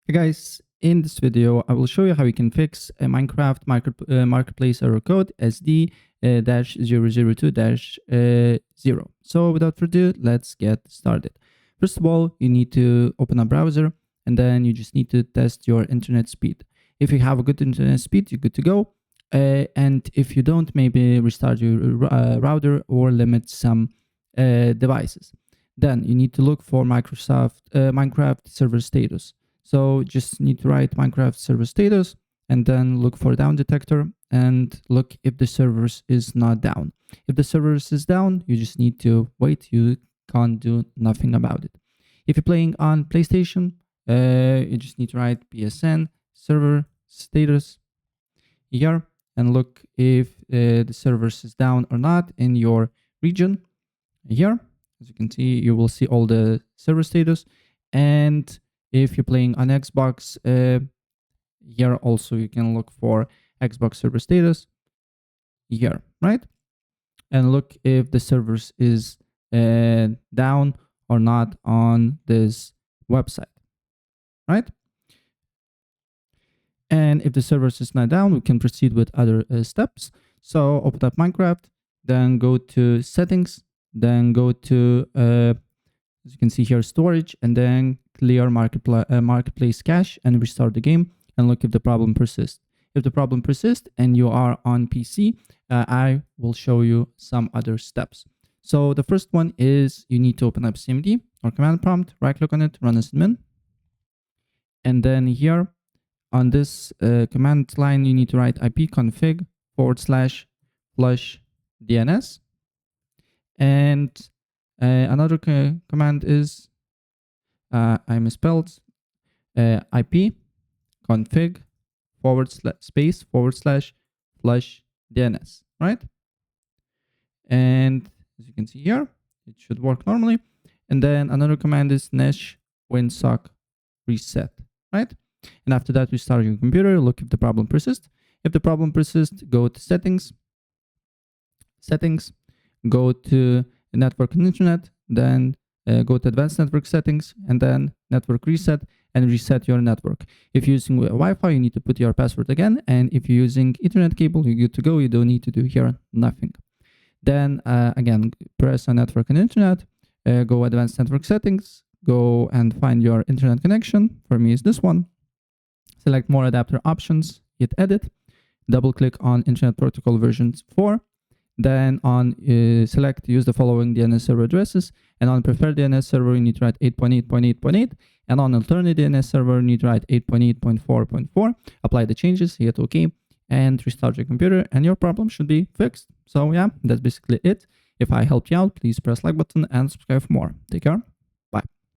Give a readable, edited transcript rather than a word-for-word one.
Hey guys, in this video, I will show you how you can fix a Minecraft marketplace error code SD-002-0. So without further ado, let's get started. First of all, you need to open a browser and then you just need to test your internet speed. If you have a good internet speed, you're good to go. And if you don't, maybe restart your router or limit some devices. Then you need to look for Minecraft server status. So just need to write Minecraft server status and then look for down detector and look if the servers is not down. If the servers is down, you just need to wait. You can't do nothing about it. If you're playing on PlayStation, you just need to write PSN server status here and look if the servers is down or not in your region here. As you can see, you will see all the server status. And if you're playing on Xbox, here also you can look for Xbox server status here, right? And look if the servers is down or not on this website, right? And if the servers is not down, we can proceed with other steps. So open up Minecraft, then go to settings, then go to as you can see here, storage, and then clear marketplace cache and restart the game and look if the problem persists. If the problem persists and you are on PC, I will show you some other steps. So the first one is you need to open up CMD or command prompt, right click on it, run as admin. And then here on this command line, you need to write ipconfig /flush DNS. And another command is I misspelled IP config /flush DNS, right? And as you can see here, it should work normally. And then another command is nesh winsock reset, right? And after that, we start your computer, look if the problem persists. If the problem persists, go to settings, go to network and internet, then go to advanced network settings and then network reset and reset your network. If you're using Wi-Fi, you need to put your password again. And if you're using Ethernet cable, you're good to go. You don't need to do here nothing. Then again, press on network and internet, go advanced network settings, go and find your internet connection. For me is this one. Select more adapter options, hit edit, double click on internet protocol version 4. Then on select use the following DNS server addresses, and on preferred DNS server you need to write 8.8.8.8, and on alternate DNS server you need to write 8.8.4.4. Apply the changes, hit OK, and restart your computer, and your problem should be fixed. So yeah, that's basically it. If I helped you out, please press like button and subscribe for more. Take care.